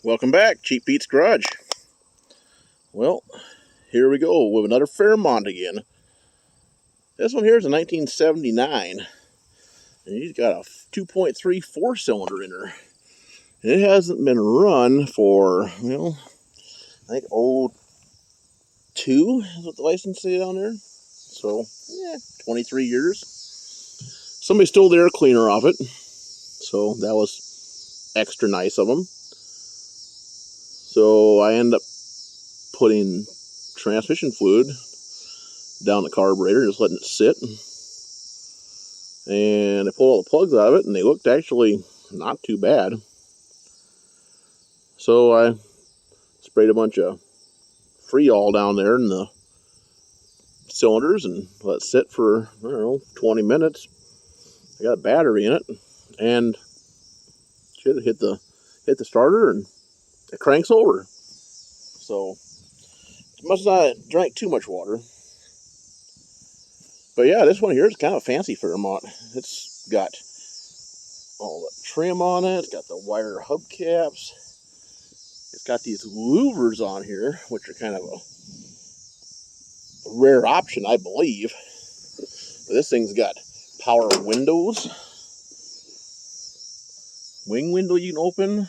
Welcome back, Cheap Pete's Garage. Well, here we go with another Fairmont again. This one here is a 1979, and he's got a 2.3 4-cylinder in her. And it hasn't been run for, well, I think 02 is what the license is on there. So, 23 years. Somebody stole the air cleaner off it, so that was extra nice of them. So I end up putting transmission fluid down the carburetor, just letting it sit. And I pulled all the plugs out of it, and they looked actually not too bad. So I sprayed a bunch of Freol down there in the cylinders and let it sit for, I don't know, 20 minutes. I got a battery in it, and shit, hit the starter, and it cranks over. So it must not have drank too much water. But yeah, this one here is kind of a fancy Fairmont. It's got all the trim on it. It's got the wire hubcaps. It's got these louvers on here, which are kind of a rare option, I believe. But this thing's got power windows. Wing window you can open.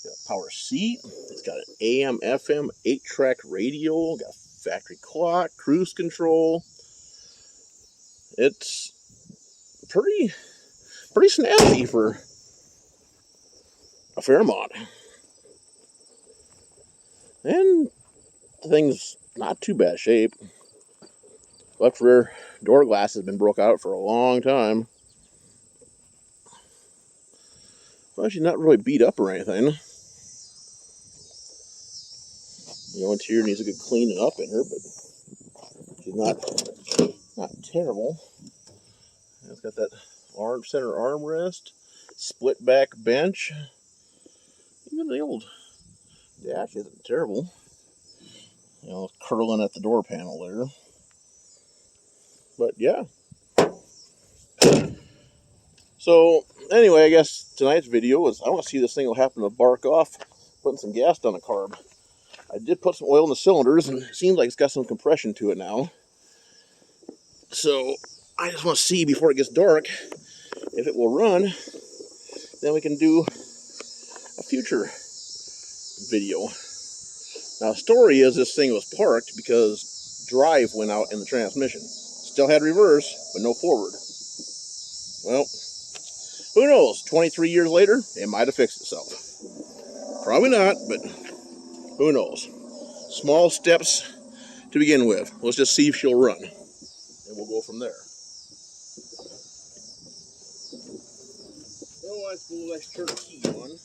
It's got a power seat. It's got an AM, FM, 8-track radio. Got a factory clock, cruise control. It's pretty snazzy for a Fairmont. And the thing's not too bad shape. Left rear door glass has been broke out for a long time. Well, she's not really beat up or anything. You know, interior needs a good cleaning up in her, but she's not terrible. It's got that center armrest, split back bench. Even the old dash isn't terrible. You know, curling at the door panel there. But yeah. So anyway, I guess tonight's video is I want to see this thing will happen to bark off putting some gas down the carb. I did put some oil in the cylinders, and it seems like it's got some compression to it now. So I just want to see before it gets dark if it will run. Then we can do a future video. Now, the story is this thing was parked because drive went out in the transmission. Still had reverse, but no forward. Well, who knows? 23 years later, it might have fixed itself. Probably not, but who knows? Small steps to begin with. Let's just see if she'll run, and we'll go from there. Oh, let's go. Let's turn the key on.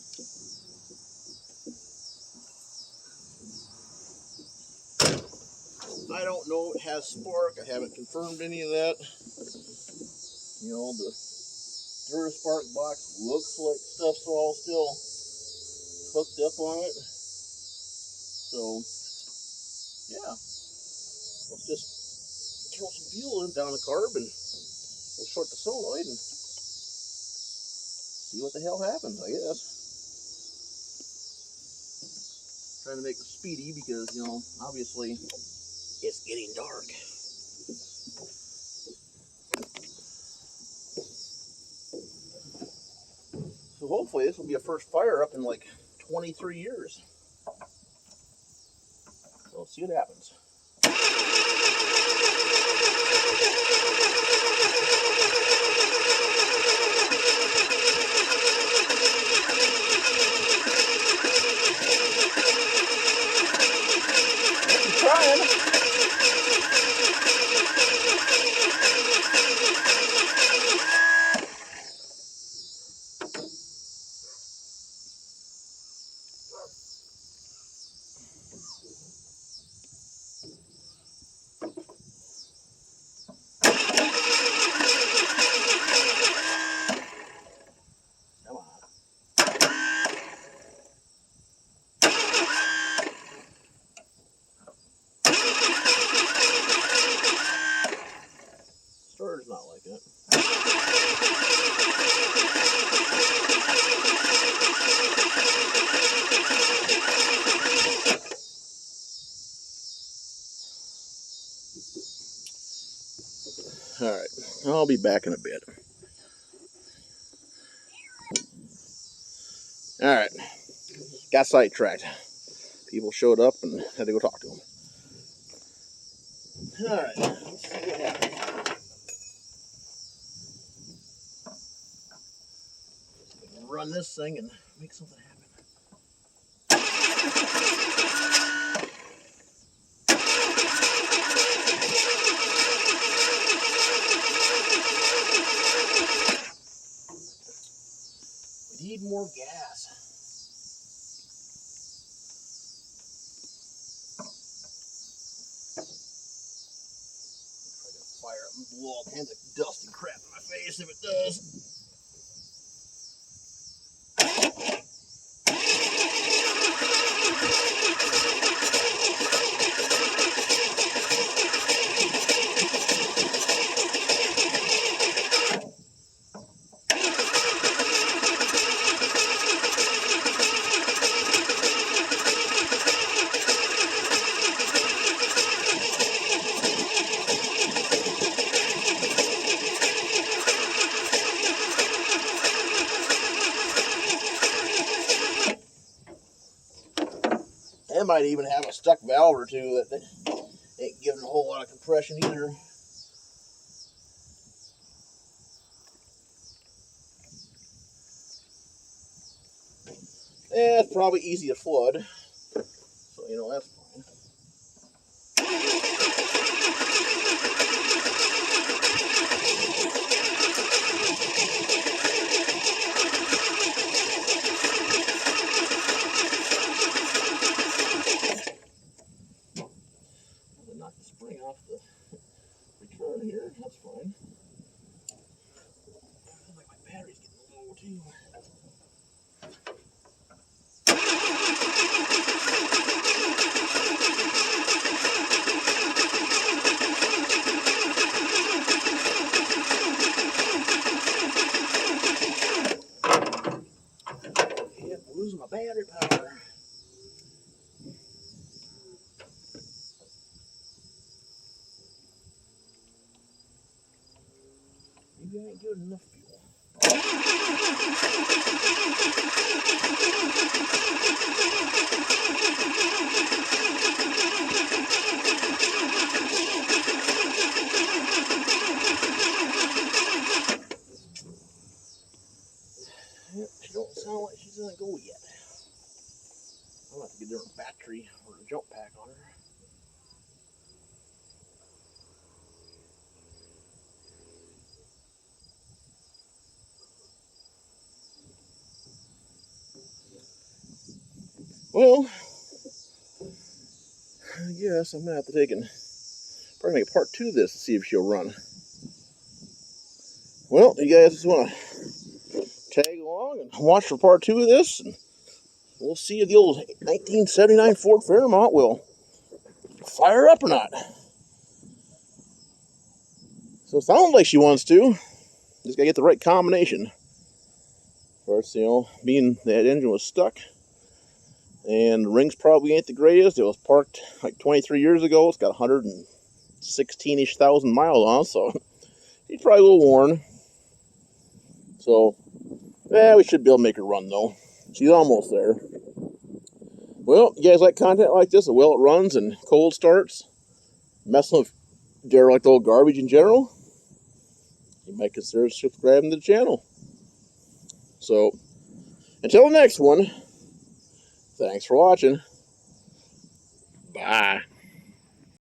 I don't know if it has spark. I haven't confirmed any of that. You know, the spark box looks like stuff's all still hooked up on it. So, yeah. Let's just throw some fuel in down the carb and we'll short the solenoid and see what the hell happens, I guess. Trying to make it speedy because, you know, obviously it's getting dark. So hopefully this will be a first fire up in like 23 years. So let's see what happens. I'm trying. I'll be back in a bit. All right, got sidetracked. People showed up and had to go talk to them. All right, let's see what happens. Run this thing and make something happen. We need more gas. Try to fire up and blow all kinds of dust and crap in my face if it does. It might even have a stuck valve or two that ain't giving a whole lot of compression either. Yeah, it's probably easy to flood, so you know that's fine. Knock the spring off the return here, that's fine. Looks like my battery's getting low too. Yep, I'm losing my battery power. Maybe I ain't getting enough fuel. Yep, she don't sound like she's gonna go yet. I'll have to get a different battery or a jump pack on her. Well, I guess I'm gonna have to take and probably make a part 2 of this to see if she'll run. Well, you guys just want to tag along and watch for part 2 of this, and we'll see if the old 1979 Ford Fairmont will fire up or not. So it sounds like she wants to. Just gotta get the right combination. Of course, you know, being that engine was stuck, and the rings probably ain't the greatest. It was parked like 23 years ago. It's got 116-ish thousand miles on, so she's probably a little worn. So, yeah, we should be able to make her run though. She's almost there. Well, you guys like content like this? Well, it runs and cold starts, messing with derelict old garbage in general, you might consider subscribing to the channel. So, until the next one, thanks for watching. Bye.